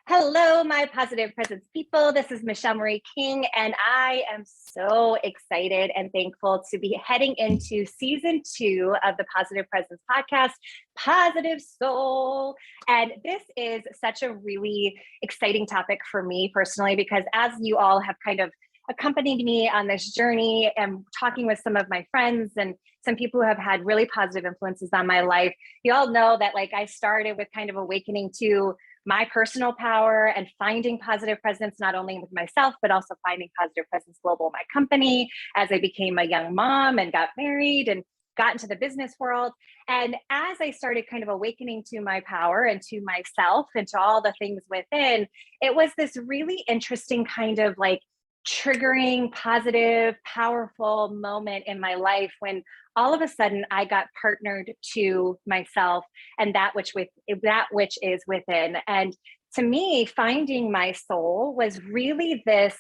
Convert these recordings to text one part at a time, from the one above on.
Hello, my positive presence people. This is Michelle Marie King, and I am so excited and thankful to be heading into season 2 of the Positive Presence podcast, Positive Soul. And this is such a really exciting topic for me personally, because as you all have kind of accompanied me on this journey and talking with some of my friends and some people who have had really positive influences on my life, you all know that I started with kind of awakening to my personal power and finding positive presence, not only with myself, but also finding positive presence global, my company, as I became a young mom and got married and got into the business world. And as I started kind of awakening to my power and to myself and to all the things within, it was this really interesting kind of triggering, positive, powerful moment in my life when all of a sudden I got partnered to myself and that which is within. And to me, finding my soul was really this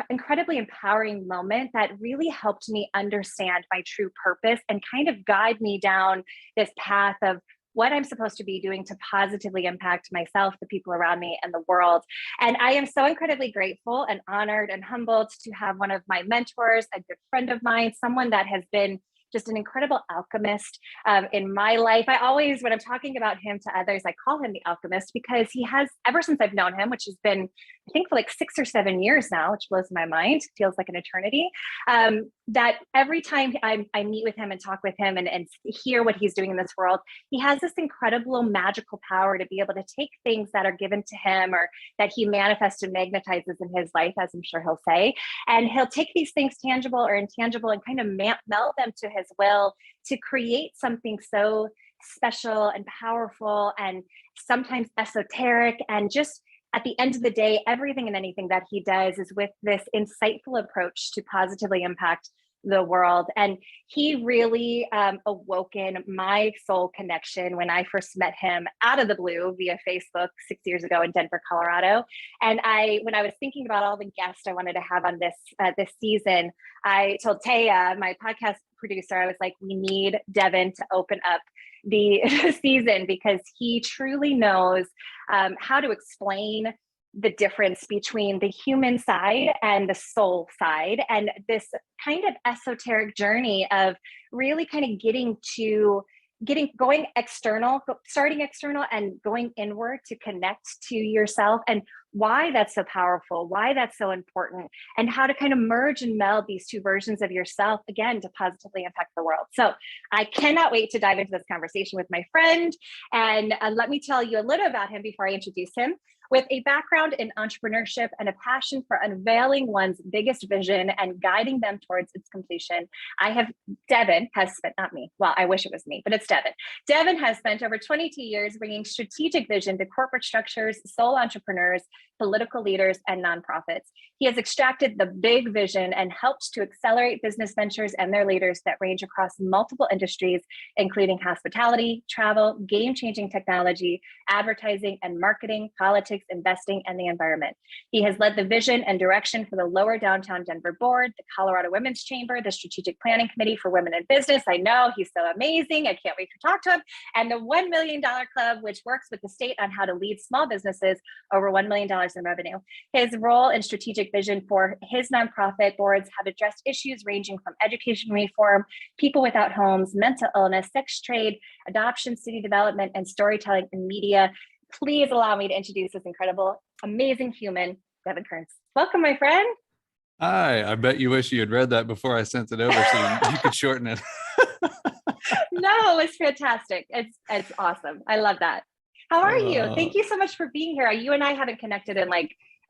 incredibly empowering moment that really helped me understand my true purpose and kind of guide me down this path of what I'm supposed to be doing to positively impact myself, the people around me, and the world. And I am so incredibly grateful and honored and humbled to have one of my mentors, a good friend of mine, someone that has been just an incredible alchemist in my life. I always, when I'm talking about him to others, I call him the alchemist because he has, ever since I've known him, which has been, I think, for 6 or 7 years now, which blows my mind, feels like an eternity, that every time I meet with him and talk with him and hear what he's doing in this world, he has this incredible magical power to be able to take things that are given to him or that he manifests and magnetizes in his life, as I'm sure he'll say, and he'll take these things tangible or intangible and kind of meld them to his will to create something so special and powerful and sometimes esoteric. And just at the end of the day, everything and anything that he does is with this insightful approach to positively impact the world. And he really awoken my soul connection when I first met him out of the blue via Facebook 6 years ago in Denver, Colorado. And when I was thinking about all the guests I wanted to have on this season, I told Taya, my podcast producer, I was like, we need Devon to open up the season because he truly knows how to explain the difference between the human side and the soul side, and this kind of esoteric journey of really kind of going external, starting external and going inward to connect to yourself, and why that's so powerful, why that's so important, and how to kind of merge and meld these two versions of yourself, again, to positively impact the world. So I cannot wait to dive into this conversation with my friend. And let me tell you a little about him before I introduce him. With a background in entrepreneurship and a passion for unveiling one's biggest vision and guiding them towards its completion, Devon has spent, not me, well, I wish it was me, but it's Devon. Devon has spent over 22 years bringing strategic vision to corporate structures, sole entrepreneurs, political leaders, and nonprofits. He has extracted the big vision and helped to accelerate business ventures and their leaders that range across multiple industries, including hospitality, travel, game-changing technology, advertising and marketing, politics, investing, and the environment. He has led the vision and direction for the Lower Downtown Denver Board, the Colorado Women's Chamber, the Strategic Planning Committee for Women in Business. I know, he's so amazing. I can't wait to talk to him. And the $1 Million Club, which works with the state on how to lead small businesses over $1 million in revenue. His role in strategic vision for his nonprofit boards have addressed issues ranging from education reform, people without homes, mental illness, sex trade, adoption, city development, and storytelling in media. Please allow me to introduce this incredible, amazing human, Devon Kerns. Welcome, my friend. Hi, I bet you wish you had read that before I sent it over so you could shorten it. No, it's fantastic. It's awesome. I love that. How are you? Thank you so much for being here. You and I haven't connected in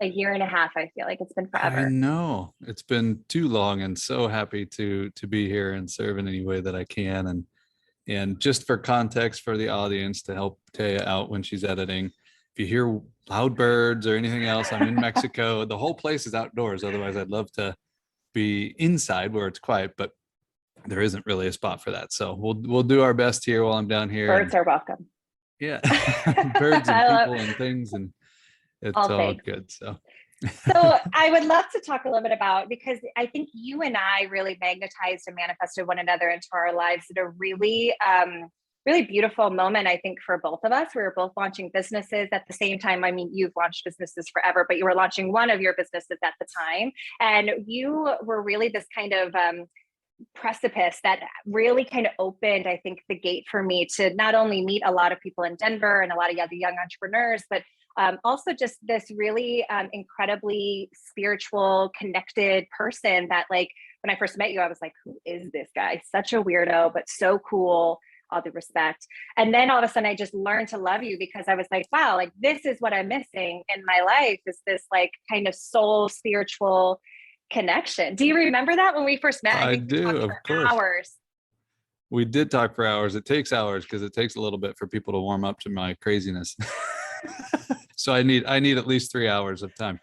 a year and a half. I feel like it's been forever. I know it's been too long, and so happy to be here and serve in any way that I can. And just for context for the audience, to help Taya out when she's editing, if you hear loud birds or anything else, I'm in Mexico. The whole place is outdoors. Otherwise, I'd love to be inside where it's quiet, but there isn't really a spot for that. So we'll do our best here while I'm down here. Birds are welcome. Yeah, birds and people and things, and it's all good. So I would love to talk a little bit about, because I think you and I really magnetized and manifested one another into our lives in a really really beautiful moment, I think, for both of us. We were both launching businesses at the same time. I mean, you've launched businesses forever, but you were launching one of your businesses at the time. And you were really this kind of precipice that really kind of opened, I think, the gate for me to not only meet a lot of people in Denver and a lot of other young entrepreneurs, but also just this really incredibly spiritual, connected person that, like, when I first met you, I was like, who is this guy? Such a weirdo, but so cool, all due respect. And then all of a sudden I just learned to love you, because I was like, wow, like this is what I'm missing in my life, is this like kind of soul spiritual connection. Do you remember that when we first met? I think we do, talked of for course. hours. We did talk for hours. It takes hours because it takes a little bit for people to warm up to my craziness. So I need at least 3 hours of time.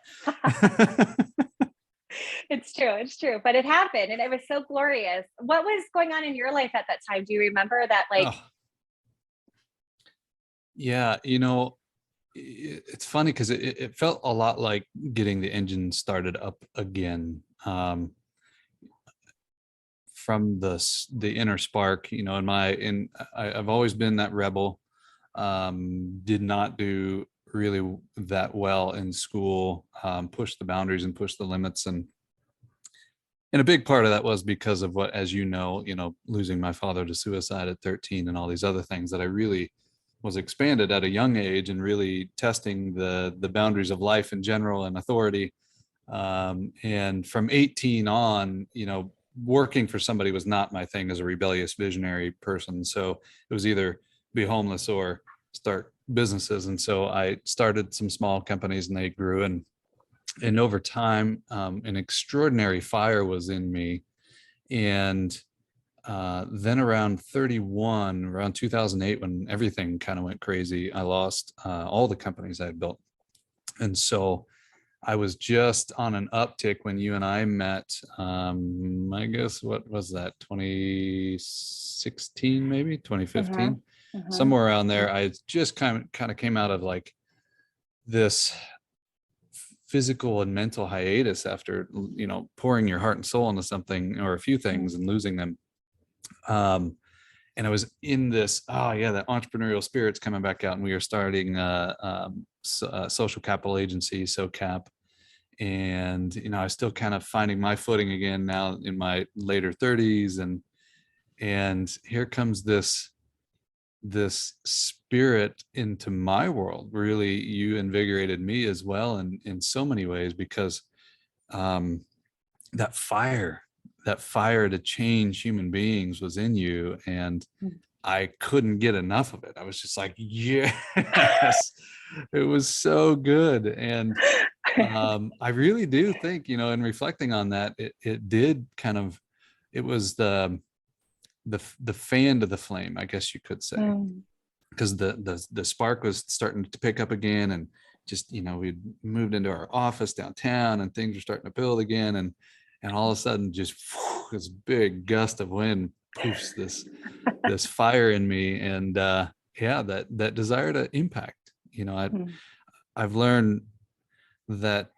It's true, but it happened and it was so glorious. What was going on in your life at that time? Do you remember that? Like, Oh, yeah, you know, it's funny because it felt a lot like getting the engine started up again, from the inner spark. You know, I've always been that rebel. Did not do really that well in school. Pushed the boundaries and pushed the limits, and a big part of that was because of what, as you know, losing my father to suicide at 13 and all these other things, that I really was expanded at a young age and really testing the boundaries of life in general and authority. And from 18 on, working for somebody was not my thing as a rebellious visionary person. So it was either be homeless or start businesses. And so I started some small companies and they grew. And over time, an extraordinary fire was in me. And then around 31, around 2008, when everything kind of went crazy, I lost all the companies I had built. And so I was just on an uptick when you and I met. I guess, what was that, 2016, maybe 2015, somewhere around there. I just kind of came out of like this physical and mental hiatus after pouring your heart and soul into something or a few things and losing them. And I was in this, that entrepreneurial spirit's coming back out, and we were starting social capital agency, SoCap. And I was still kind of finding my footing again now in my later 30s, and here comes this spirit into my world. Really, you invigorated me as well in so many ways, because that fire to change human beings was in you, and I couldn't get enough of it. I was just like, yes. It was so good. And I really do think, in reflecting on that, it did kind of, it was the fan to the flame, I guess you could say, because the spark was starting to pick up again, and just we'd moved into our office downtown, and things were starting to build again, and all of a sudden, just this big gust of wind poofs this fire in me, and that desire to impact. I've learned that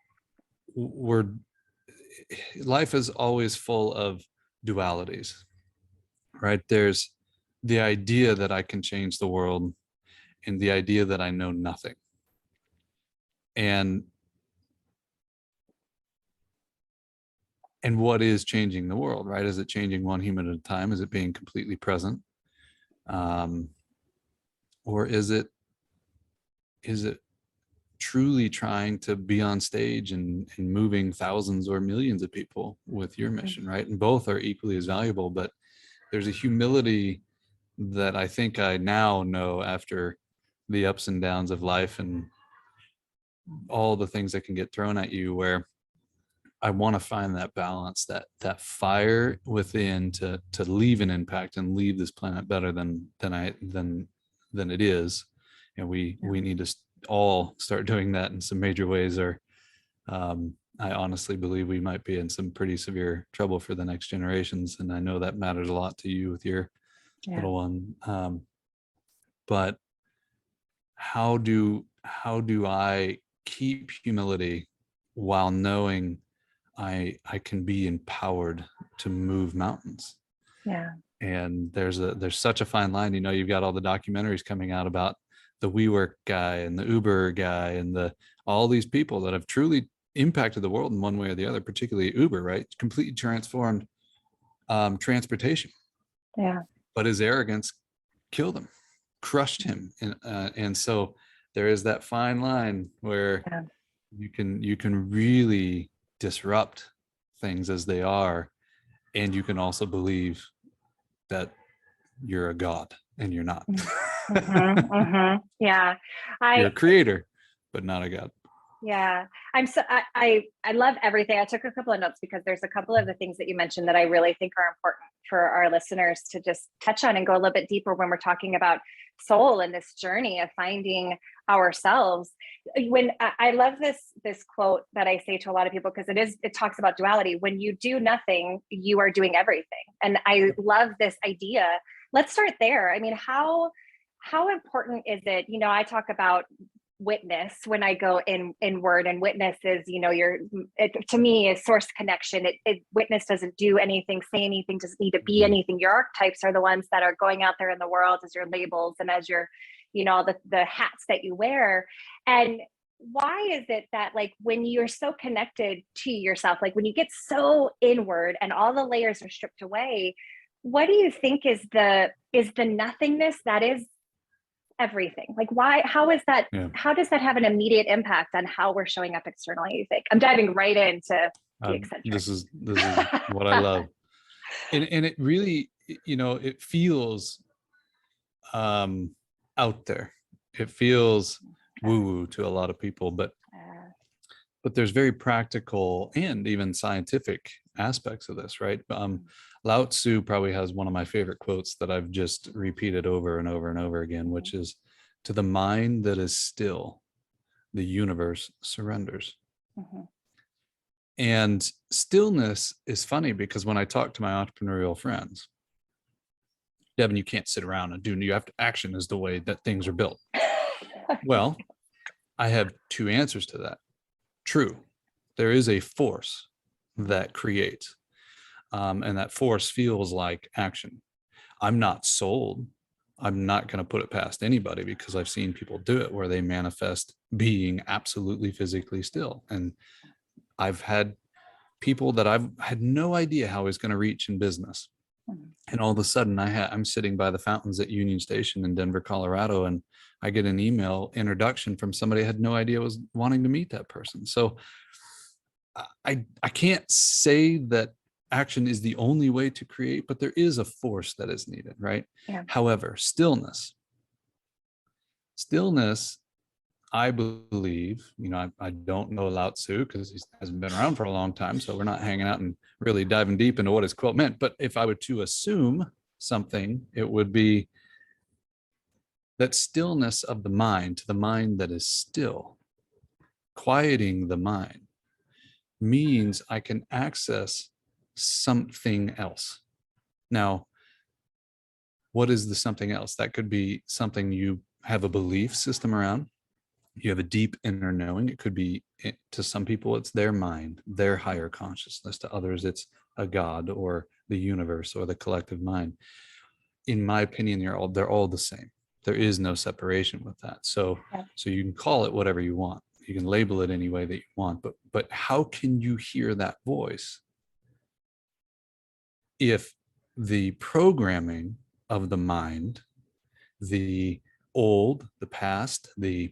life is always full of dualities, right? There's the idea that I can change the world, and the idea that I know nothing. And what is changing the world, right? Is it changing one human at a time? Is it being completely present? Or is it truly trying to be on stage and moving thousands or millions of people with your mission, right? And both are equally as valuable, but there's a humility that I think I now know, after the ups and downs of life and all the things that can get thrown at you, where I want to find that balance, that fire within to leave an impact and leave this planet better than it is. And we need to all start doing that in some major ways, or I honestly believe we might be in some pretty severe trouble for the next generations. And I know that matters a lot to you with your little one. But how do I keep humility while knowing I can be empowered to move mountains? And there's such a fine line. You've got all the documentaries coming out about the WeWork guy and the Uber guy and all these people that have truly impacted the world in one way or the other, particularly Uber, right? Completely transformed transportation. Yeah. But his arrogance killed him, crushed him. And so there is that fine line where Yeah. you can really disrupt things as they are, and you can also believe that you're a god, and you're not. Yeah. You're a creator, but not a god. Yeah, I love everything. I took a couple of notes because there's a couple of the things that you mentioned that I really think are important for our listeners to just touch on and go a little bit deeper when we're talking about soul and this journey of finding ourselves. When I love this quote that I say to a lot of people, because it talks about duality. When you do nothing, you are doing everything. And I love this idea. Let's start there. I mean, how important is it? I talk about witness when I go inward, and witness is, to me is source connection. Witness doesn't do anything, say anything, doesn't need to be anything. Your archetypes are the ones that are going out there in the world as your labels and as your, the hats that you wear. And why is it that, like, when you're so connected to yourself, like when you get so inward and all the layers are stripped away, what do you think is the nothingness that is everything? Like, how is that? Yeah. How does that have an immediate impact on how we're showing up externally, you think? I'm diving right into the eccentric. This is what I love. And it really, it feels out there. It feels woo-woo to a lot of people, but there's very practical and even scientific aspects of this, right? Lao Tzu probably has one of my favorite quotes that I've just repeated over and over and over again, which is, "To the mind that is still, the universe surrenders." And stillness is funny because when I talk to my entrepreneurial friends, Devon, you can't sit around and do, you have to, action is the way that things are built. Well, I have two answers to that. True, there is a force that creates, and that force feels like action. I'm not sold. I'm not going to put it past anybody because I've seen people do it where they manifest being absolutely physically still. And I've had people that I've had no idea how I was going to reach in business. And all of a sudden I'm sitting by the fountains at Union Station in Denver, Colorado, and I get an email introduction from somebody I had no idea was wanting to meet that person. So I can't say that action is the only way to create, but there is a force that is needed, right? Yeah. However, stillness, I believe, I don't know Lao Tzu because he hasn't been around for a long time, so we're not hanging out and really diving deep into what his quote meant. But if I were to assume something, it would be that stillness of the mind, to the mind that is still, quieting the mind, means I can access something else. Now, what is the something else? That could be something you have a belief system around. You have a deep inner knowing. It could be, to some people, it's their mind, their higher consciousness. To others, it's a God or the universe or the collective mind. In my opinion, they're all the same. There is no separation with that. So you can call it whatever you want. You can label it any way that you want. But how can you hear that voice if the programming of the mind, the old, the past, the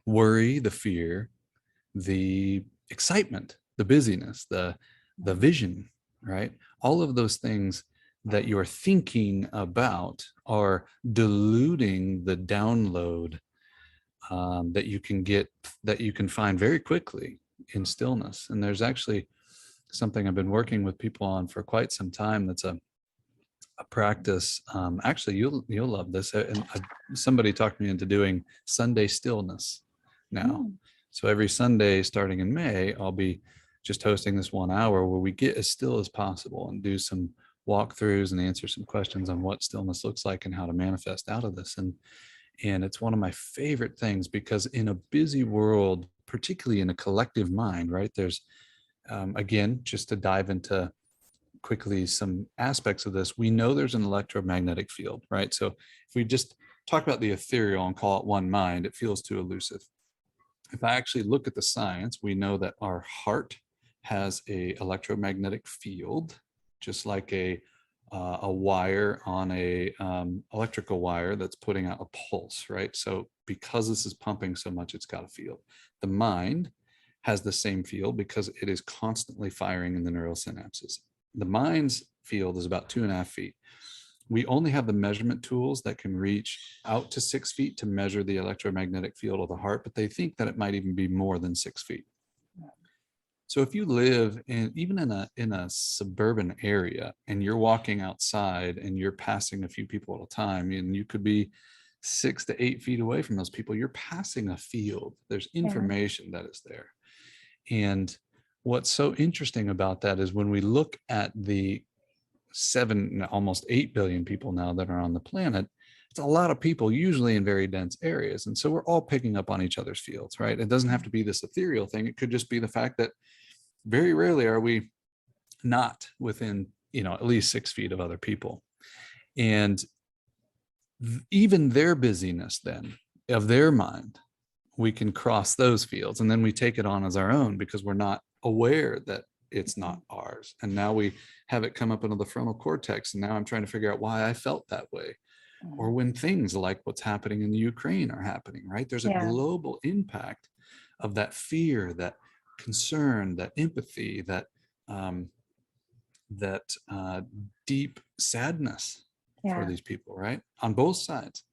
worry, the fear, the excitement, the busyness, the vision, right? All of those things that you're thinking about are diluting the download that you can get, that you can find very quickly in stillness. And there's actually something I've been working with people on for quite some time. That's a practice. Actually, you'll love this. And somebody talked me into doing Sunday stillness now. So every Sunday starting in May, I'll be just hosting this 1 hour where we get as still as possible and do some walkthroughs and answer some questions on what stillness looks like and how to manifest out of this. And it's one of my favorite things because in a busy world, particularly in a collective mind, right? There's again, just to dive into quickly some aspects of this. We know there's an electromagnetic field, right? So if we just talk about the ethereal and call it one mind, it feels too elusive. If I actually look at the science, we know that our heart has a electromagnetic field, just like a wire on a electrical wire that's putting out a pulse, right? So because this is pumping so much, it's got a field. The mind has the same field because it is constantly firing in the neural synapses. The mind's field is about 2.5 feet. We only have the measurement tools that can reach out to 6 feet to measure the electromagnetic field of the heart, but they think that it might even be more than 6 feet. So if you live even in a suburban area and you're walking outside and you're passing a few people at a time, and you could be 6 to 8 feet away from those people, you're passing a field. There's information that is there. And what's so interesting about that is when we look at the 7, almost 8 billion people now that are on the planet, it's a lot of people, usually in very dense areas. And so we're all picking up on each other's fields, right? It doesn't have to be this ethereal thing. It could just be the fact that very rarely are we not within, at least 6 feet of other people. And even their busyness then of their mind, we can cross those fields, and then we take it on as our own because we're not aware that it's not ours. And now we have it come up into the frontal cortex, and now I'm trying to figure out why I felt that way. Or when things like what's happening in the Ukraine are happening, right? There's a global impact of that fear, that concern, that empathy, that deep sadness for these people, right? On both sides.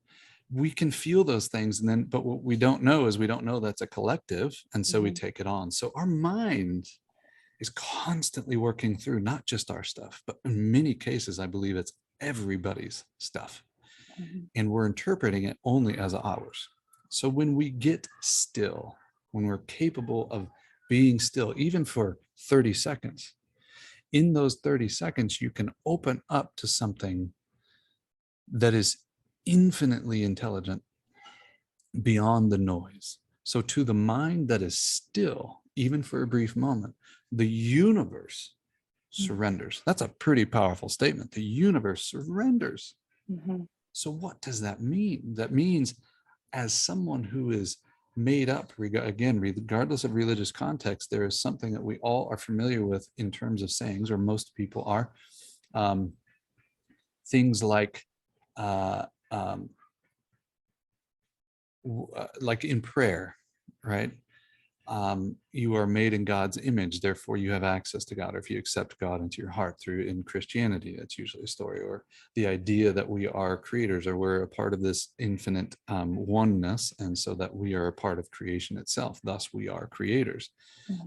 We can feel those things, and then, but what we don't know is we don't know that's a collective, and so we take it on. So our mind is constantly working through not just our stuff, but in many cases, I believe it's everybody's stuff. And we're interpreting it only as ours. So when we get still, when we're capable of being still, even for 30 seconds, in those 30 seconds, you can open up to something that is infinitely intelligent beyond the noise. So to the mind that is still, even for a brief moment, the universe surrenders. That's a pretty powerful statement. The universe surrenders. So what does that mean? That means, as someone who is made up, again, regardless of religious context, there is something that we all are familiar with in terms of sayings, or most people are. Things like in prayer, right? You are made in God's image, therefore you have access to God. Or if you accept God into your heart in Christianity, that's usually a story. Or the idea that we are creators, or we're a part of this infinite oneness, and so that we are a part of creation itself. Thus, we are creators.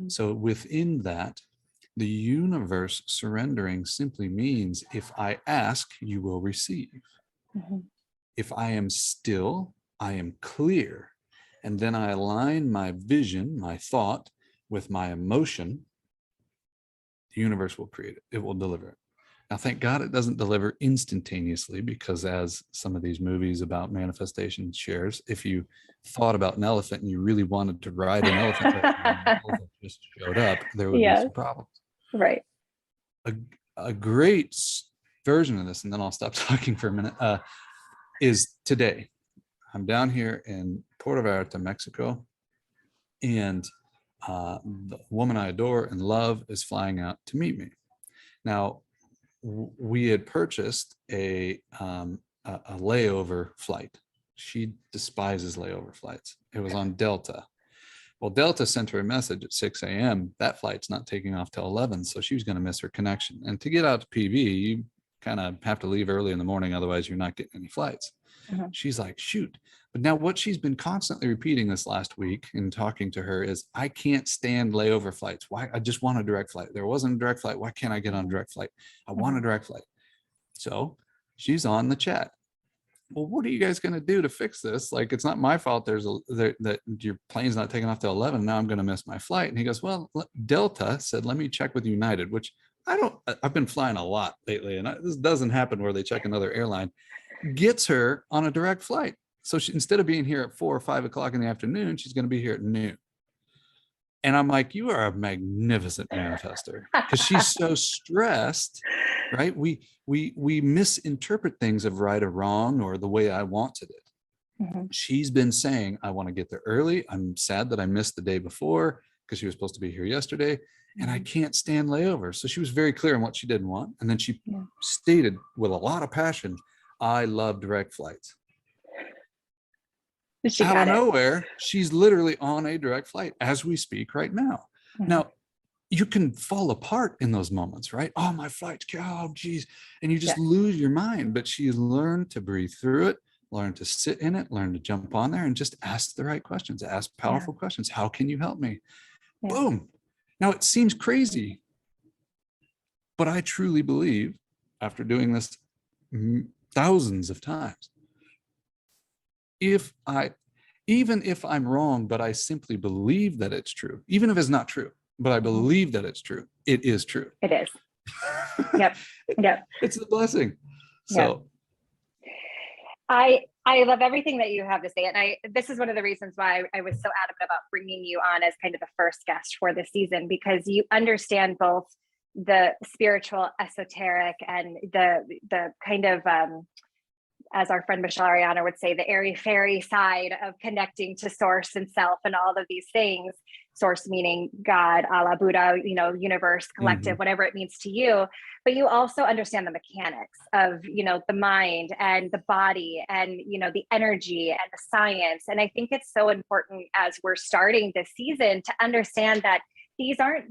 So within that, the universe surrendering simply means, if I ask, you will receive. If I am still, I am clear. And then I align my vision, my thought, with my emotion, the universe will create it. It will deliver it. Now, thank God it doesn't deliver instantaneously, because as some of these movies about manifestation shares, if you thought about an elephant and you really wanted to ride an elephant, and the elephant just showed up, there would be some problems. Right. A great version of this, and then I'll stop talking for a minute, is today. I'm down here in Puerto Vallarta, Mexico, and the woman I adore and love is flying out to meet me. Now, we had purchased a layover flight. She despises layover flights. It was on Delta. Well, Delta sent her a message at 6 a.m. That flight's not taking off till 11, so she was going to miss her connection. And to get out to PV, you kind of have to leave early in the morning, otherwise you're not getting any flights. She's like, shoot. But now what she's been constantly repeating this last week in talking to her is, I can't stand layover flights. Why? I just want a direct flight. There wasn't a direct flight. Why can't I get on a direct flight? I want a direct flight. So she's on the chat. Well, what are you guys going to do to fix this? Like, it's not my fault that your plane's not taking off till 11. Now I'm going to miss my flight. And he goes, well, Delta said, let me check with United, which I've been flying a lot lately, and this doesn't happen where they check another airline. Gets her on a direct flight. So instead of being here at 4 or 5 o'clock in the afternoon, she's going to be here at noon. And I'm like, you are a magnificent manifester, because she's so stressed, right? We misinterpret things of right or wrong or the way I wanted it. She's been saying, I want to get there early. I'm sad that I missed the day before because she was supposed to be here yesterday, and I can't stand layover. So she was very clear on what she didn't want. And then she stated with a lot of passion, I love direct flights. She Out got of it. nowhere, she's literally on a direct flight as we speak right now. Now, you can fall apart in those moments, right? Oh, my flight's, oh, geez. And you just lose your mind. But she's learned to breathe through it, learn to sit in it, learn to jump on there and just ask the right questions, ask powerful questions. How can you help me? Boom. Now, it seems crazy, but I truly believe, after doing this thousands of times, even if I'm wrong, but I simply believe that it's true, even if it's not true, but I believe that it's true, it is true. It is. Yep. It's a blessing. So I love everything that you have to say. And this is one of the reasons why I was so adamant about bringing you on as kind of the first guest for this season, because you understand both the spiritual, esoteric, and the kind of, as our friend Michelle Ariana would say, the airy fairy side of connecting to source and self and all of these things. Source meaning God, Allah, Buddha, universe, collective, whatever it means to you. But you also understand the mechanics of, the mind and the body and, the energy and the science. And I think it's so important as we're starting this season to understand that these aren't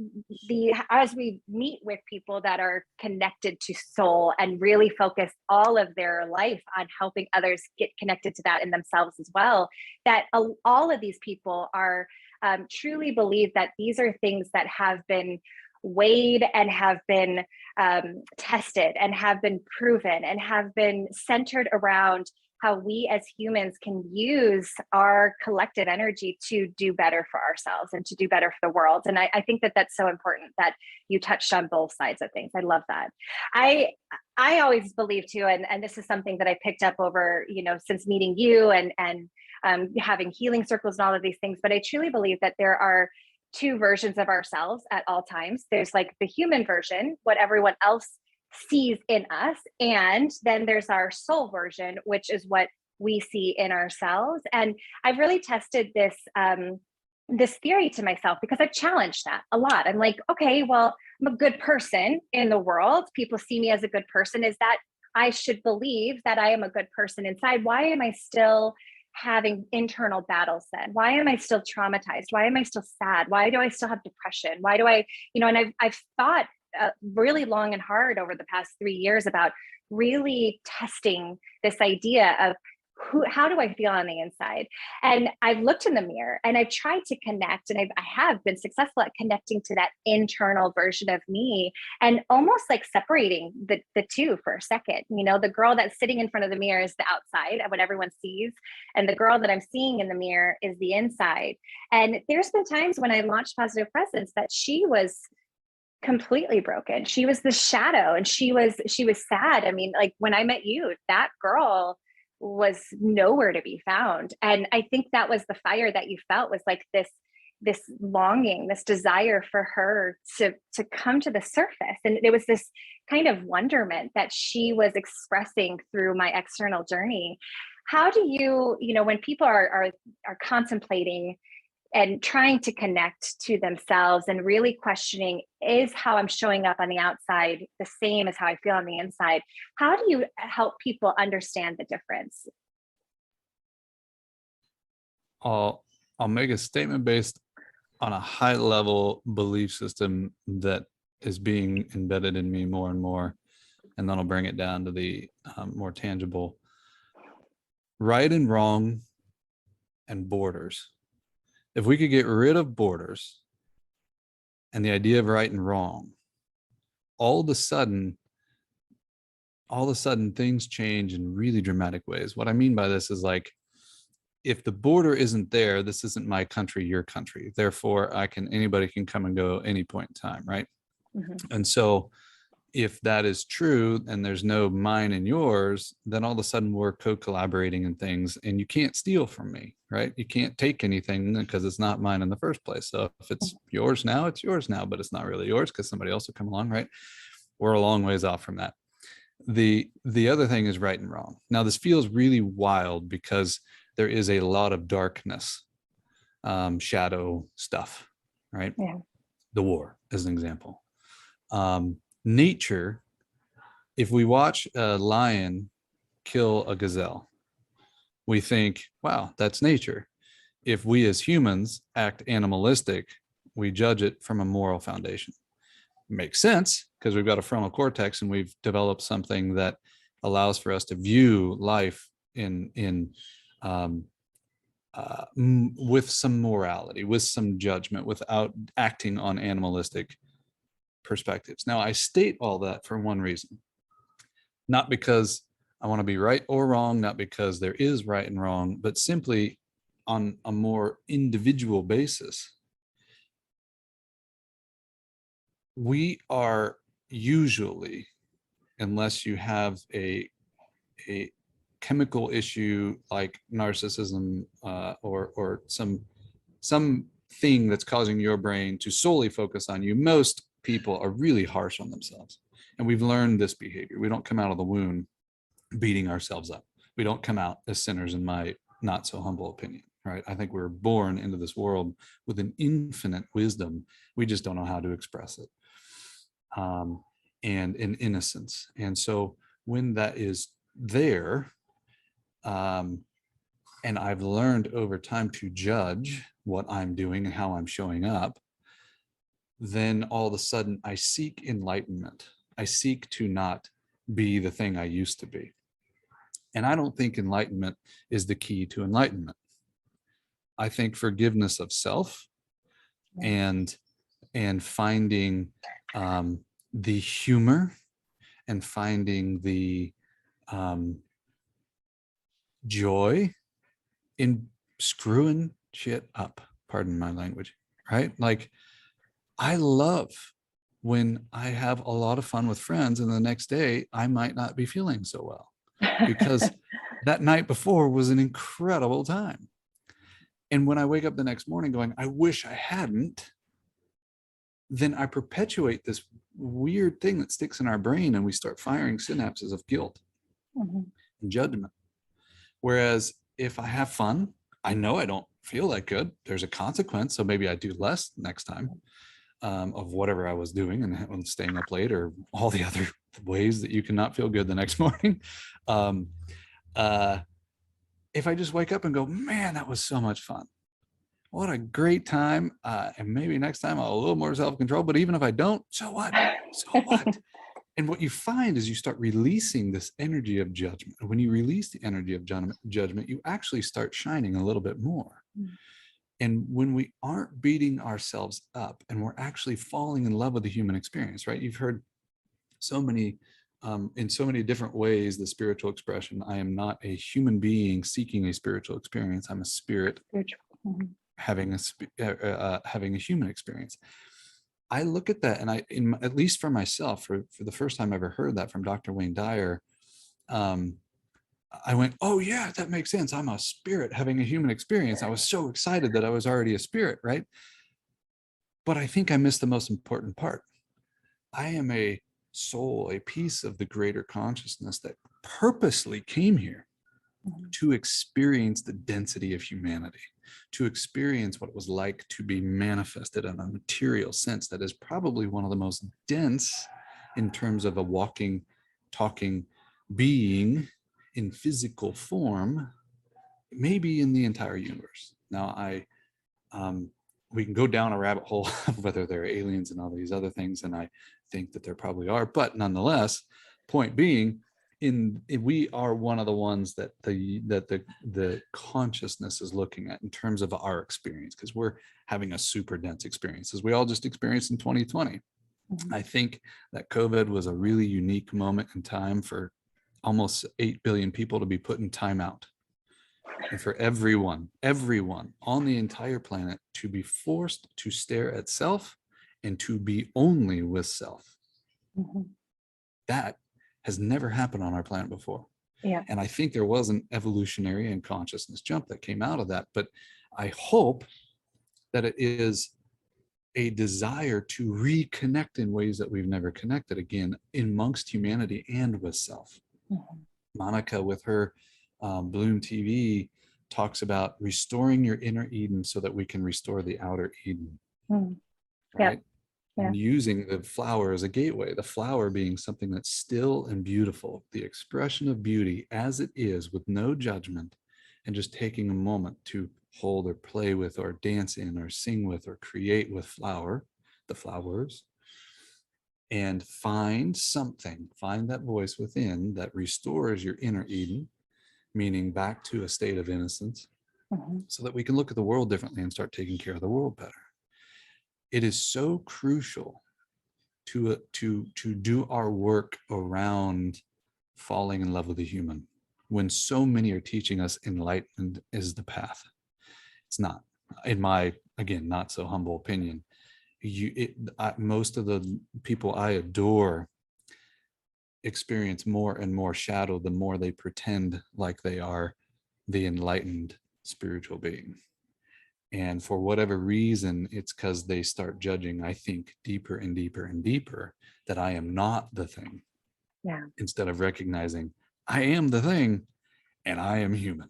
as we meet with people that are connected to soul and really focus all of their life on helping others get connected to that in themselves as well, that all of these people are truly believe that these are things that have been weighed and have been tested and have been proven and have been centered around how we as humans can use our collective energy to do better for ourselves and to do better for the world. And I think that that's so important that you touched on both sides of things. I love that. I always believe too, and this is something that I picked up over, since meeting you and having healing circles and all of these things, but I truly believe that there are two versions of ourselves at all times. There's like the human version, what everyone else sees in us. And then there's our soul version, which is what we see in ourselves. And I've really tested this, this theory to myself because I've challenged that a lot. I'm like, okay, well, I'm a good person in the world. People see me as a good person. Is that I should believe that I am a good person inside? Why am I still having internal battles then? Why am I still traumatized? Why am I still sad? Why do I still have depression? Why do I, and I've thought really long and hard over the past 3 years about really testing this idea of how do I feel on the inside? And I've looked in the mirror and I've tried to connect, and I have been successful at connecting to that internal version of me and almost like separating the two for a second. The girl that's sitting in front of the mirror is the outside of what everyone sees. And the girl that I'm seeing in the mirror is the inside. And there's been times when I launched Positive Presence that she was completely broken. She was the shadow and she was sad. I mean, like when I met you, that girl was nowhere to be found. And I think that was the fire that you felt, was like this longing, this desire for her to come to the surface. And it was this kind of wonderment that she was expressing through my external journey. How do you, when people are contemplating and trying to connect to themselves and really questioning, is how I'm showing up on the outside the same as how I feel on the inside? How do you help people understand the difference? I'll make a statement based on a high level belief system that is being embedded in me more and more. And then I'll bring it down to the more tangible. Right and wrong and borders. If we could get rid of borders and the idea of right and wrong, all of a sudden things change in really dramatic ways. What I mean by this is, like, if the border isn't there, this isn't my country, your country. Therefore, anybody can come and go any point in time, right? And so if that is true and there's no mine and yours, then all of a sudden we're co-collaborating in things, and you can't steal from me, right? You can't take anything because it's not mine in the first place. So if it's yours now, it's yours now, but it's not really yours because somebody else will come along, right? We're a long ways off from that. The other thing is right and wrong. Now, this feels really wild because there is a lot of darkness, shadow stuff, right? Yeah. The war, as an example. Nature, if we watch a lion kill a gazelle, we think, wow, that's nature. If we as humans act animalistic, we judge it from a moral foundation. Makes sense because we've got a frontal cortex and we've developed something that allows for us to view life with some morality, with some judgment, without acting on animalistic perspectives. Now, I state all that for one reason, not because I want to be right or wrong, not because there is right and wrong, but simply on a more individual basis. We are usually, unless you have a chemical issue like narcissism, or some thing that's causing your brain to solely focus on you, most people are really harsh on themselves. And we've learned this behavior. We don't come out of the womb beating ourselves up. We don't come out as sinners, in my not so humble opinion, right? I think we're born into this world with an infinite wisdom. We just don't know how to express it. And in innocence. And so when that is there, and I've learned over time to judge what I'm doing and how I'm showing up, then all of a sudden I seek enlightenment. I seek to not be the thing I used to be. And I don't think enlightenment is the key to enlightenment. I think forgiveness of self and finding the humor and finding the joy in screwing shit up, pardon my language, right? Like, I love when I have a lot of fun with friends and the next day I might not be feeling so well because that night before was an incredible time. And when I wake up the next morning going, I wish I hadn't, then I perpetuate this weird thing that sticks in our brain and we start firing synapses of guilt and judgment. Whereas if I have fun, I know I don't feel that good. There's a consequence. So maybe I do less next time of whatever I was doing and staying up late or all the other ways that you cannot feel good the next morning. If I just wake up and go, man, that was so much fun. What a great time. And maybe next time I'll have a little more self-control, but even if I don't, so what? So what? And what you find is you start releasing this energy of judgment. When you release the energy of judgment, you actually start shining a little bit more. And when we aren't beating ourselves up and we're actually falling in love with the human experience, right? You've heard so many, in so many different ways, the spiritual expression, I am not a human being seeking a spiritual experience. I'm a spirit having a human experience. I look at that and at least for myself, for the first time I ever heard that from Dr. Wayne Dyer, I went, oh yeah, that makes sense. I'm a spirit having a human experience. I was so excited that I was already a spirit, right? But I think I missed the most important part. I am a soul, a piece of the greater consciousness that purposely came here to experience the density of humanity, to experience what it was like to be manifested in a material sense that is probably one of the most dense in terms of a walking, talking being in physical form, maybe in the entire universe. Now, we can go down a rabbit hole of whether there are aliens and all these other things, and I think that there probably are, but nonetheless, point being, we are one of the ones that the consciousness is looking at in terms of our experience, because we're having a super dense experience as we all just experienced in 2020. I think that COVID was a really unique moment in time for almost 8 billion people to be put in timeout, and for everyone on the entire planet to be forced to stare at self and to be only with self. That has never happened on our planet before. Yeah. And I think there was an evolutionary and consciousness jump that came out of that. But I hope that it is a desire to reconnect in ways that we've never connected again amongst humanity and with self. Mm-hmm. Monica, with her Bloom TV, talks about restoring your inner Eden so that we can restore the outer Eden. Mm-hmm. Right? Yeah. And using the flower as a gateway, the flower being something that's still and beautiful, the expression of beauty as it is with no judgment, and just taking a moment to hold or play with or dance in or sing with or create with the flowers, and find that voice within that restores your inner Eden, meaning back to a state of innocence, Mm-hmm. so that we can look at the world differently and start taking care of the world better. It is so crucial to do our work around falling in love with the human when so many are teaching us enlightenment is the path. It's not, in my, again, not so humble opinion. Most of the people I adore experience more and more shadow the more they pretend like they are the enlightened spiritual being. And for whatever reason, it's because they start judging, I think, deeper and deeper and deeper that I am not the thing. Yeah. Instead of recognizing I am the thing and I am human.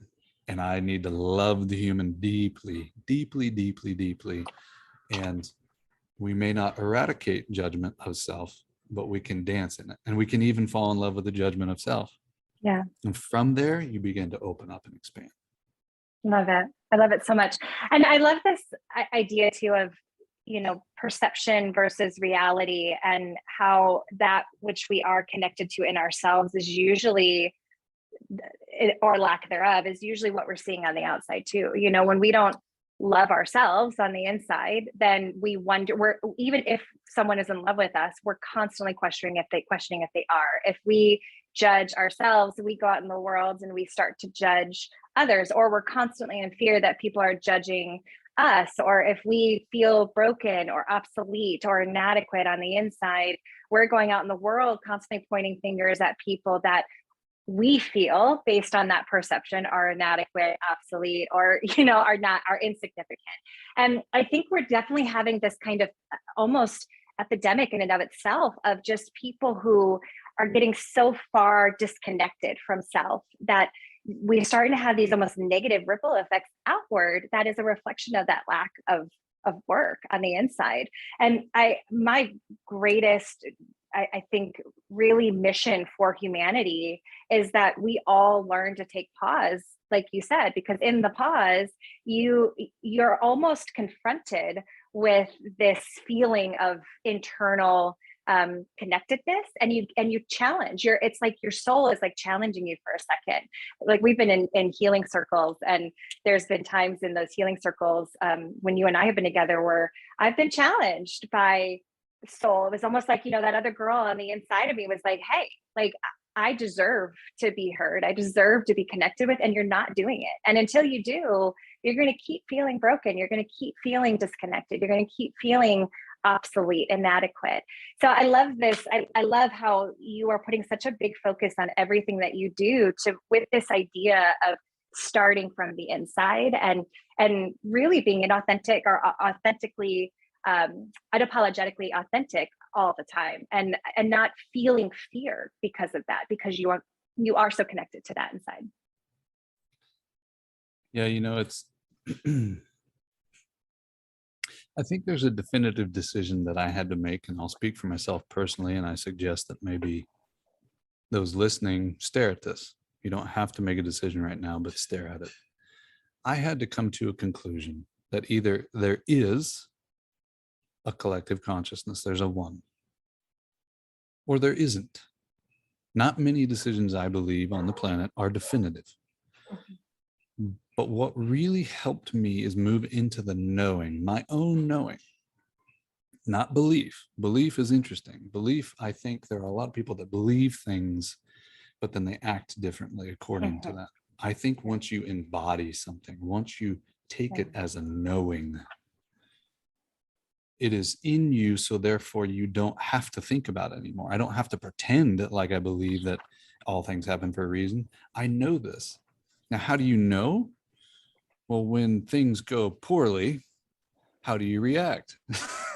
And I need to love the human deeply, deeply, deeply, deeply. And we may not eradicate judgment of self, but we can dance in it. And we can even fall in love with the judgment of self. Yeah. And from there, you begin to open up and expand. Love it. I love it so much. And I love this idea too of, perception versus reality, and how that which we are connected to in ourselves is usually, or lack thereof, is usually what we're seeing on the outside too. When we don't love ourselves on the inside, then we wonder, even if someone is in love with us, we're constantly questioning if they are. If we judge ourselves, we go out in the world and we start to judge others, or we're constantly in fear that people are judging us, or if we feel broken or obsolete or inadequate on the inside, we're going out in the world constantly pointing fingers at people that we feel, based on that perception, are inadequate, obsolete, or are insignificant. And I think we're definitely having this kind of almost epidemic in and of itself of just people who are getting so far disconnected from self that we're starting to have these almost negative ripple effects outward. That is a reflection of that lack of work on the inside. And my greatest, I think, really mission for humanity is that we all learn to take pause, like you said, because in the pause, you're almost confronted with this feeling of internal connectedness, and you challenge it's like your soul is like challenging you for a second. Like, we've been in healing circles, and there's been times in those healing circles when you and I have been together where I've been challenged by soul. It was almost like, that other girl on the inside of me was like, hey, like, I deserve to be heard. I deserve to be connected with, and you're not doing it. And until you do, you're going to keep feeling broken. You're going to keep feeling disconnected. You're going to keep feeling obsolete, inadequate. So I love this. I love how you are putting such a big focus on everything that you do with this idea of starting from the inside, and really being an authentic, or authentically, unapologetically authentic all the time, and not feeling fear because of that, because you are so connected to that inside. Yeah, it's I think there's a definitive decision that I had to make, and I'll speak for myself personally, and I suggest that maybe those listening stare at this. You don't have to make a decision right now, but stare at it. I had to come to a conclusion that either there is a collective consciousness, there's a one, or there isn't. Not many decisions, I believe, on the planet are definitive. But what really helped me is move into the knowing, my own knowing, not belief. Belief is interesting. Belief, I think there are a lot of people that believe things, but then they act differently according to that. I think once you embody something, once you take it as a knowing, It is in you, so therefore you don't have to think about it anymore. I don't have to pretend like I believe that all things happen for a reason. I know this. Now, how do you know? Well, when things go poorly, how do you react?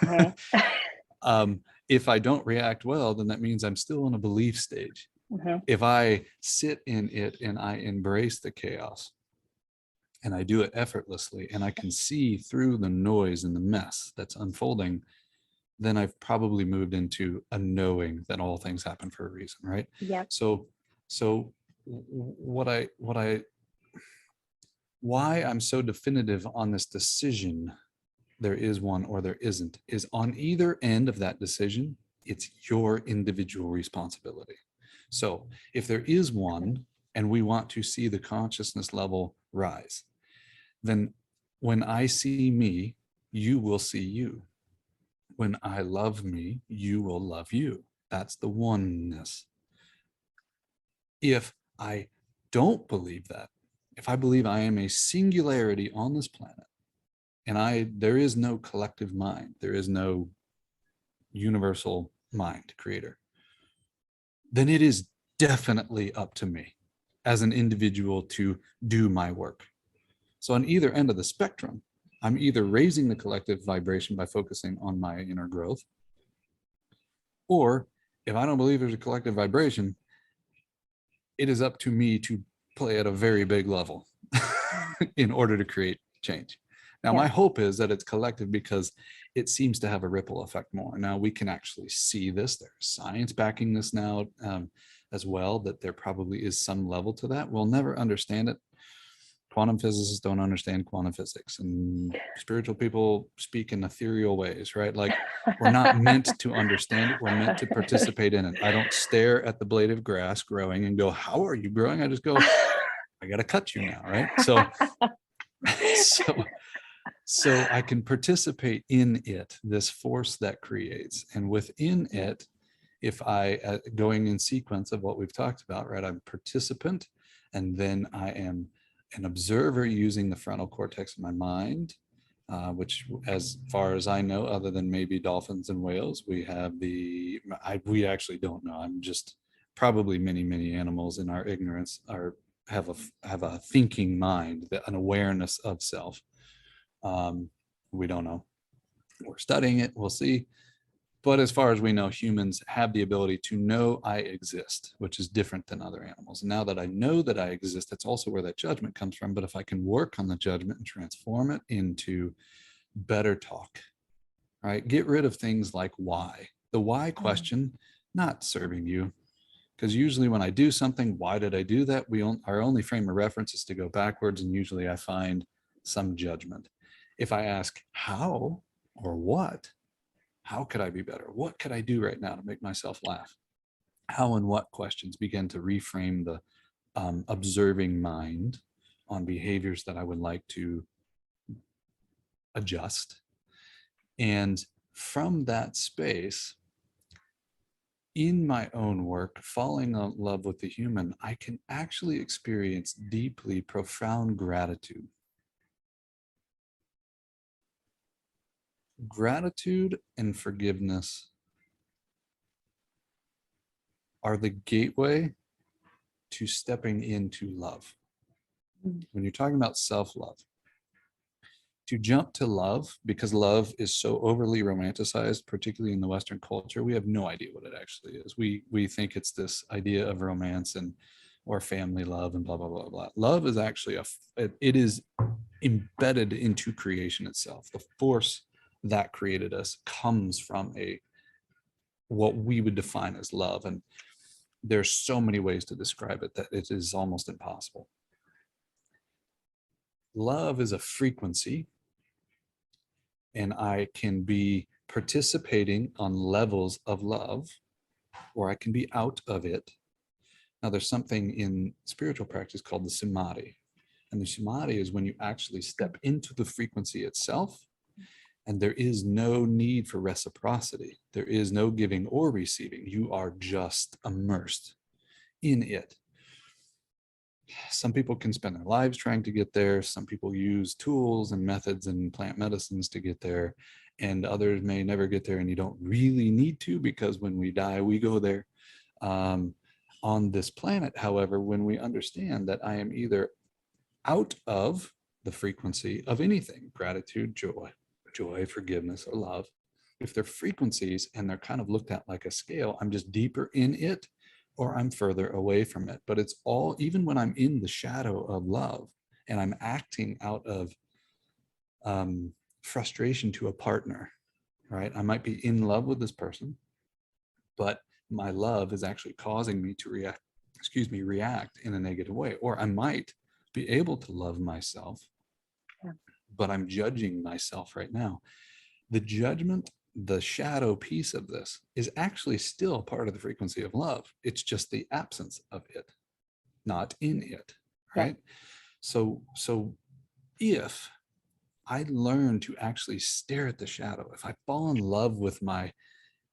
Mhm. If I don't react well, then that means I'm still in a belief stage. Mhm. If I sit in it and I embrace the chaos and I do it effortlessly and I can see through the noise and the mess that's unfolding, then I've probably moved into a knowing that all things happen for a reason, right? Yep. So why I'm so definitive on this decision, there is one or there isn't, is on either end of that decision, it's your individual responsibility. So if there is one and we want to see the consciousness level rise, then when I see me, you will see you. When I love me, you will love you. That's the oneness. If I don't believe that, if I believe I am a singularity on this planet, and there is no collective mind, there is no universal mind creator, then it is definitely up to me as an individual to do my work. So on either end of the spectrum, I'm either raising the collective vibration by focusing on my inner growth, or if I don't believe there's a collective vibration, it is up to me to play at a very big level in order to create change. Now, my Yeah. hope is that it's collective because it seems to have a ripple effect more. Now, we can actually see this. There's science backing this now as well, that there probably is some level to that. We'll never understand it. Quantum physicists don't understand quantum physics, and spiritual people speak in ethereal ways, right? Like, we're not meant to understand it. We're meant to participate in it. I don't stare at the blade of grass growing and go, how are you growing? I just go, I got to cut you now, right? So so I can participate in it, this force that creates. And within it, if I, going in sequence of what we've talked about, right, I'm a participant, and then I am an observer using the frontal cortex of my mind, which, as far as I know, other than maybe dolphins and whales, we have we actually don't know. I'm just probably many animals in our ignorance have a thinking mind, an awareness of self. We don't know. We're studying it. We'll see. But as far as we know, humans have the ability to know I exist, which is different than other animals. And now that I know that I exist, that's also where that judgment comes from. But if I can work on the judgment and transform it into better talk, right? Get rid of things like why. The why question, not serving you. Because usually when I do something, why did I do that? Our only frame of reference is to go backwards, and usually I find some judgment. If I ask how or what, how could I be better? What could I do right now to make myself laugh? How and what questions begin to reframe the observing mind on behaviors that I would like to adjust. And from that space, in my own work, falling in love with the human, I can actually experience deeply profound gratitude. Gratitude and forgiveness are the gateway to stepping into love. When you're talking about self-love, to jump to love, because love is so overly romanticized, particularly in the Western culture, we have no idea what it actually is. We think it's this idea of romance and or family love and blah blah blah blah. Love is actually it is embedded into creation itself. The force that created us comes from what we would define as love, and there's so many ways to describe it that it is almost impossible. Love is a frequency, and I can be participating on levels of love, or I can be out of it. Now, there's something in spiritual practice called the samadhi. And the samadhi is when you actually step into the frequency itself, and there is no need for reciprocity. There is no giving or receiving. You are just immersed in it. some people can spend their lives trying to get there. Some people use tools and methods and plant medicines to get there, and others may never get there, and you don't really need to, because when we die, we go there. On this planet, however, when we understand that I am either out of the frequency of anything, gratitude, joy, forgiveness, or love, if they're frequencies and they're kind of looked at like a scale, I'm just deeper in it or I'm further away from it. But it's all, even when I'm in the shadow of love and I'm acting out of frustration to a partner, right? I might be in love with this person, but my love is actually causing me to react in a negative way. Or I might be able to love myself, but I'm judging myself right now. The judgment, the shadow piece of this, is actually still part of the frequency of love. It's just the absence of it, not in it, right? So if I learn to actually stare at the shadow, if I fall in love with my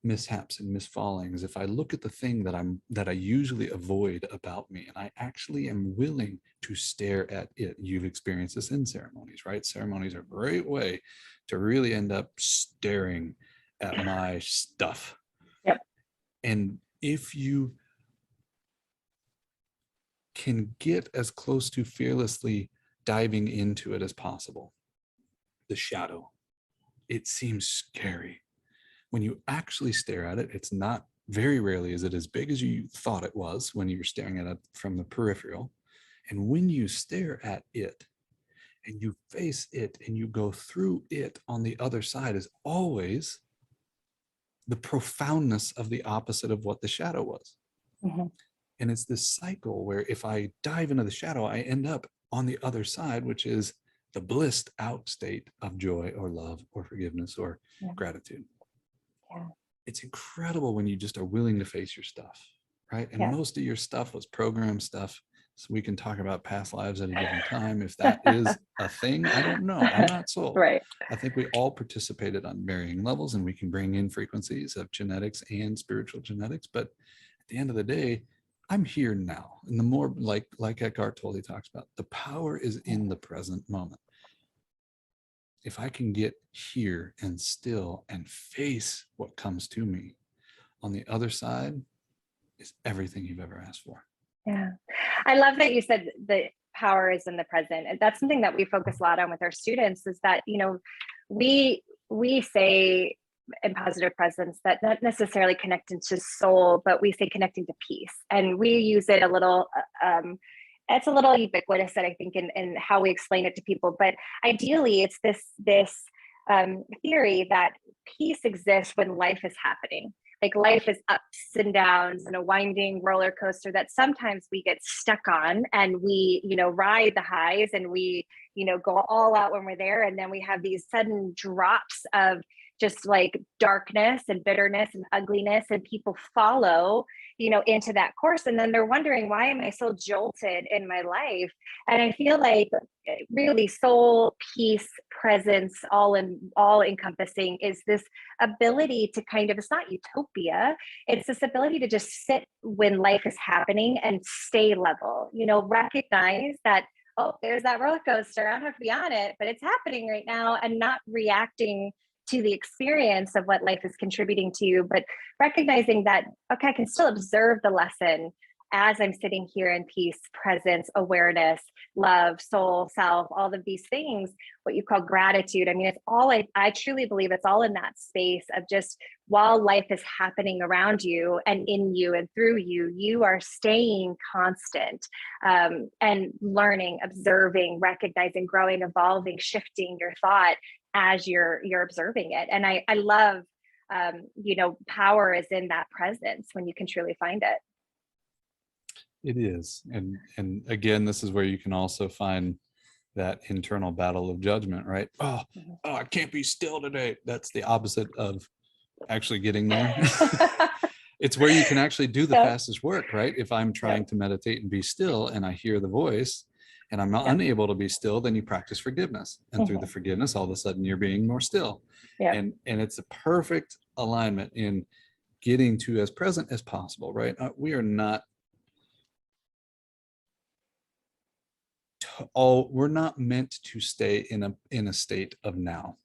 mishaps and misfallings, if I look at the thing that I usually avoid about me, and I actually am willing to stare at it. You've experienced this in ceremonies, right? Ceremonies are a great way to really end up staring at my stuff. Yep. And if you can get as close to fearlessly diving into it as possible, the shadow, it seems scary. When you actually stare at it, it's not, very rarely is it as big as you thought it was when you were staring at it from the peripheral. And when you stare at it and you face it and you go through it, on the other side is always the profoundness of the opposite of what the shadow was. Mm-hmm. And it's this cycle where if I dive into the shadow, I end up on the other side, which is the blissed out state of joy or love or forgiveness or gratitude. Yeah. It's incredible when you just are willing to face your stuff, right? And most of your stuff was program stuff. So we can talk about past lives at a given time. If that is a thing, I don't know. I'm not sold. Right. I think we all participated on varying levels, and we can bring in frequencies of genetics and spiritual genetics. But at the end of the day, I'm here now. And the more, like Eckhart Tolle talks about, the power is in the present moment. If I can get here and still and face what comes to me, on the other side is everything you've ever asked for. Yeah. I love that you said the power is in the present. And that's something that we focus a lot on with our students, is that, you know, we say in positive presence that not necessarily connecting to soul, but we say connecting to peace. And we use it a little, it's a little ubiquitous, I think, in how we explain it to people. But ideally, it's this theory that peace exists when life is happening. Like life is ups and downs and a winding roller coaster that sometimes we get stuck on, and we, you know, ride the highs, and we, you know, go all out when we're there. And then we have these sudden drops of just like darkness and bitterness and ugliness, and people follow, you know, into that course. And then they're wondering, why am I so jolted in my life? And I feel like really soul, peace, presence, all encompassing is this ability to kind of, it's not utopia, it's this ability to just sit when life is happening and stay level, you know, recognize that, oh, there's that roller coaster, I don't have to be on it, but it's happening right now, and not reacting to the experience of what life is contributing to you, but recognizing that, okay, I can still observe the lesson as I'm sitting here in peace, presence, awareness, love, soul, self, all of these things, what you call gratitude. I mean, it's all, I truly believe it's all in that space of just, while life is happening around you and in you and through you, you are staying constant, and learning, observing, recognizing, growing, evolving, shifting your thought as you're observing it. And I love, you know, power is in that presence when you can truly find it. It is. And again, this is where you can also find that internal battle of judgment, right? Oh, I can't be still today. That's the opposite of actually getting there. It's where you can actually do the fastest work, right? If I'm trying to meditate and be still, and I hear the voice and I'm not unable to be still, then you practice forgiveness. And through the forgiveness, all of a sudden you're being more still. And it's a perfect alignment in getting to as present as possible, right? We are not we're not meant to stay in a state of now,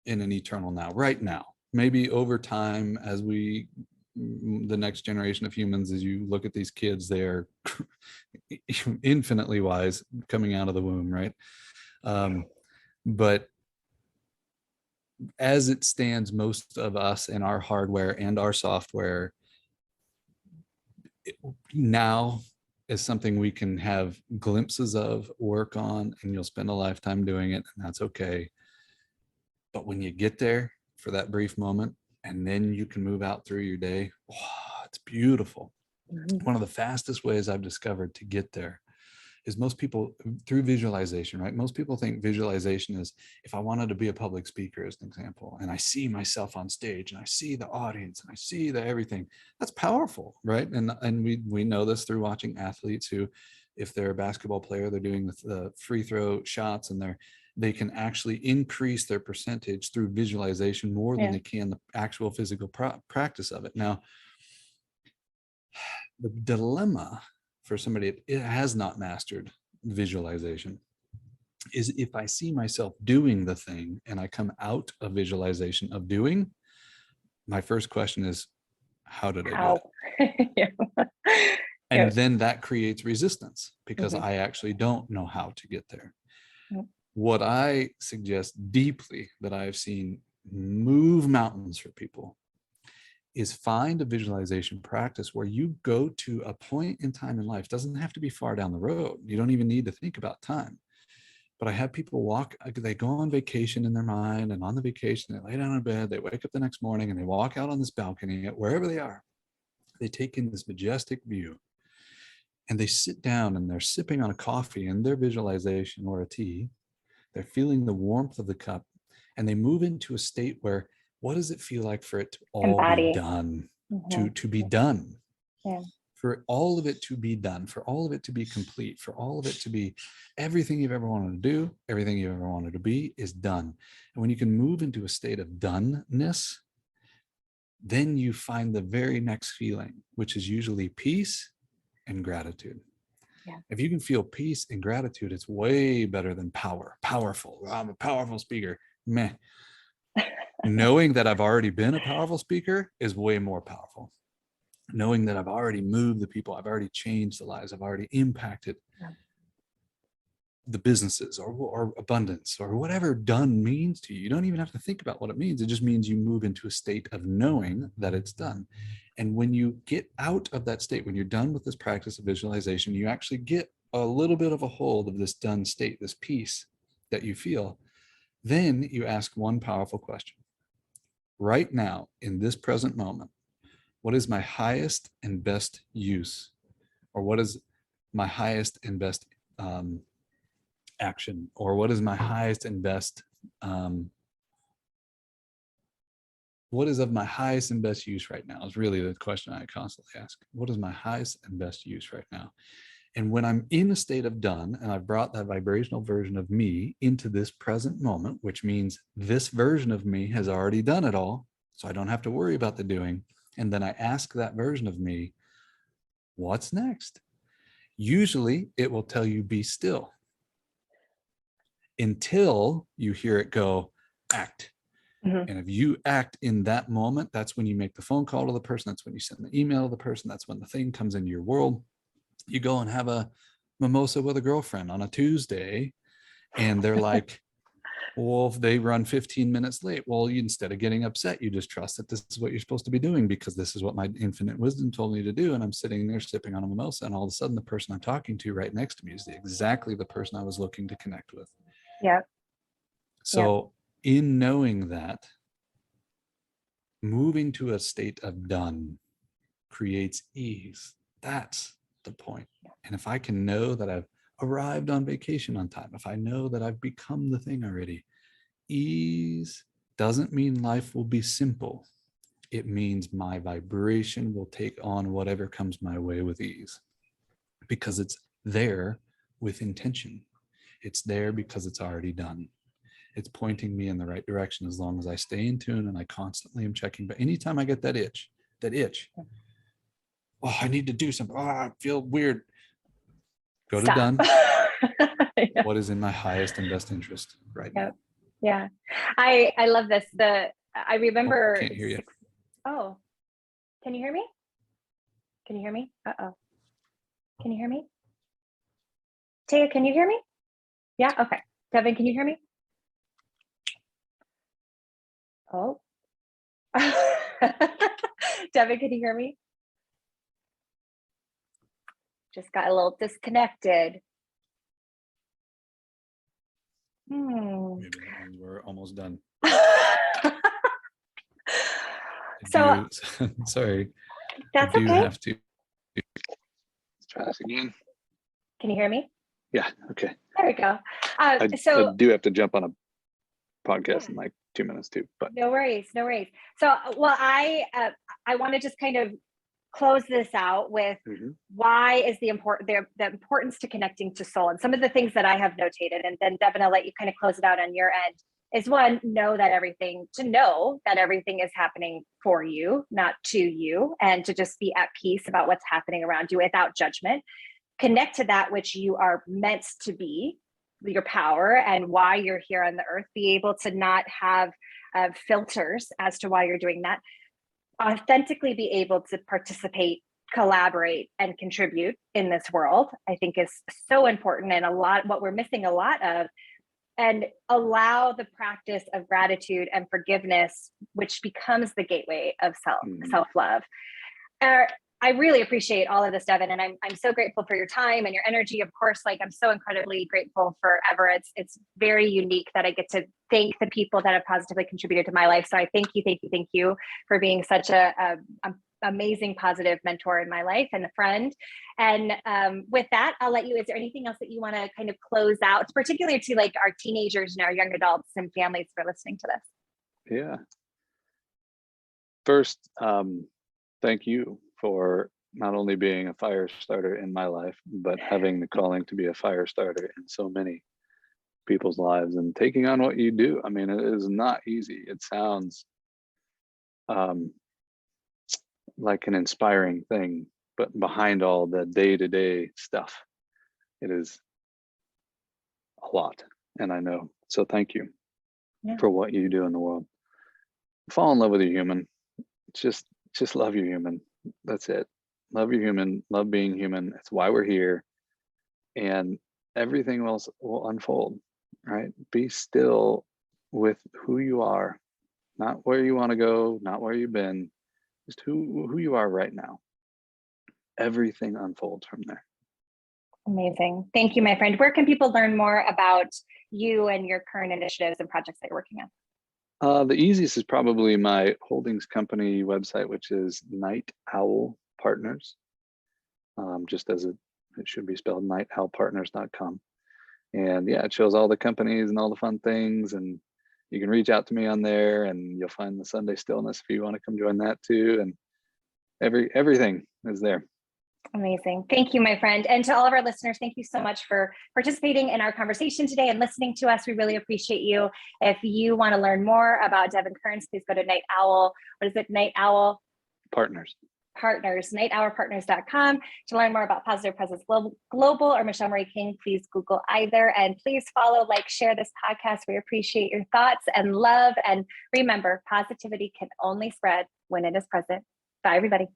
in an eternal now, right now. Maybe over time, as the next generation of humans, as you look at these kids, they're infinitely wise coming out of the womb, right? But as it stands, most of us in our hardware and our software now is something we can have glimpses of, work on, and you'll spend a lifetime doing it, and that's okay. But when you get there for that brief moment, and then you can move out through your day, oh, it's beautiful. One of the fastest ways I've discovered to get there is most people through visualization, right? Most people think visualization is, if I wanted to be a public speaker, as an example, and I see myself on stage and I see the audience and I see the everything, that's powerful, right? And we know this through watching athletes who, if they're a basketball player, they're doing the free throw shots, and they can actually increase their percentage through visualization more than they can the actual physical practice of it. Now, the dilemma for somebody it has not mastered visualization is, if I see myself doing the thing and I come out of visualization of doing, my first question is, how did I do it? And then that creates resistance, because I actually don't know how to get there. What I suggest deeply, that I have seen move mountains for people, is find a visualization practice where you go to a point in time in life. It doesn't have to be far down the road. You don't even need to think about time. But I have people they go on vacation in their mind, and on the vacation, they lay down in bed, they wake up the next morning, and they walk out on this balcony at wherever they are. They take in this majestic view, and they sit down and they're sipping on a coffee in their visualization, or a tea. They're feeling the warmth of the cup, and they move into a state where, what does it feel like for it to all be done, to be done, for all of it to be done, for all of it to be complete, for all of it to be everything you've ever wanted to do, everything you've ever wanted to be is done. And when you can move into a state of doneness, then you find the very next feeling, which is usually peace and gratitude. If you can feel peace and gratitude, it's way better than powerful. I'm a powerful speaker. Meh. Knowing that I've already been a powerful speaker is way more powerful. Knowing that I've already moved the people, I've already changed the lives, I've already impacted the businesses, or abundance, or whatever done means to you. You don't even have to think about what it means. It just means you move into a state of knowing that it's done. And when you get out of that state, when you're done with this practice of visualization, you actually get a little bit of a hold of this done state, this peace that you feel. Then you ask one powerful question. Right now, in this present moment, what is my highest and best use? Or what is my highest and best action? Or what is my highest and best, what is of my highest and best use right now is really the question I constantly ask. What is my highest and best use right now? And when I'm in a state of done, and I've brought that vibrational version of me into this present moment, which means this version of me has already done it all, so I don't have to worry about the doing. And then I ask that version of me, what's next? Usually it will tell you, be still, until you hear it go, act. And if you act in that moment, that's when you make the phone call to the person. That's when you send the email to the person. That's when the thing comes into your world. You go and have a mimosa with a girlfriend on a Tuesday, and they're like, well, if they run 15 minutes late, well, instead of getting upset, you just trust that this is what you're supposed to be doing, because this is what my infinite wisdom told me to do. And I'm sitting there sipping on a mimosa, and all of a sudden the person I'm talking to right next to me is exactly the person I was looking to connect with. So in knowing that, moving to a state of done creates ease. That's the point. And if I can know that I've arrived on vacation on time, if I know that I've become the thing already, ease doesn't mean life will be simple. It means my vibration will take on whatever comes my way with ease, because it's there with intention. It's there because it's already done. It's pointing me in the right direction as long as I stay in tune and I constantly am checking. But anytime I get that itch, oh, I need to do something. Oh, I feel weird. Go to done. Yeah. what is in my highest and best interest right Yeah. now. Yeah. I love this. I remember Can't hear you. Oh, can you hear me? Can you hear me? Uh-oh. Can you hear me? Taya, can you hear me? Yeah, okay. Devon, can you hear me? Oh. Devon, can you hear me? Just got a little disconnected. Maybe that means we're almost done. So Sorry, that's I do okay. have to. Let's try this again. Can you hear me? Yeah, okay. There we go. I do have to jump on a podcast Yeah. in like 2 minutes too, but No worries, no worries. So, well, I want to just kind of close this out with why is the importance to connecting to soul, and some of the things that I have notated, and then Devin, I'll let you kind of close it out on your end. Is one, know that everything is happening for you, not to you, and to just be at peace about what's happening around you without judgment. Connect to that which you are meant to be, your power and why you're here on the earth. Be able to not have filters as to why you're doing that. Authentically be able to participate, collaborate, and contribute in this world, I think is so important, and what we're missing a lot of. And allow the practice of gratitude and forgiveness, which becomes the gateway of self-love. I really appreciate all of this, Devin, and I'm so grateful for your time and your energy. Of course, like I'm so incredibly grateful for Ever. It's very unique that I get to thank the people that have positively contributed to my life. So I thank you for being such a amazing, positive mentor in my life and a friend. And with that, I'll let you. Is there anything else that you want to kind of close out, particularly to like our teenagers and our young adults and families for listening to this? yeah. First, thank you for not only being a fire starter in my life, but having the calling to be a fire starter in so many people's lives and taking on what you do. I mean, it is not easy. It sounds like an inspiring thing, but behind all the day-to-day stuff, it is a lot. And I know. So thank you for what you do in the world. Fall in love with your human. Just love your human. That's it. Love your human, love being human. It's why we're here. And everything else will unfold, right? Be still with who you are, not where you want to go, not where you've been, just who you are right now. Everything unfolds from there. Amazing. Thank you, my friend. Where can people learn more about you and your current initiatives and projects that you're working on? The easiest is probably my holdings company website, which is Night Owl Partners. Just as it should be spelled, nightowlpartners.com. And yeah, it shows all the companies and all the fun things. And you can reach out to me on there, and you'll find the Sunday Stillness if you want to come join that too. And everything is there. Amazing. Thank you, my friend. And to all of our listeners, thank you so much for participating in our conversation today and listening to us. We really appreciate you. If you want to learn more about Devon Kerns, please go to Night Owl. What is it? Night Owl Partners, nighthourpartners.com. To learn more about Positive Presence Global or Michelle Marie King, please Google either. And please follow, like, share this podcast. We appreciate your thoughts and love. And remember, positivity can only spread when it is present. Bye, everybody.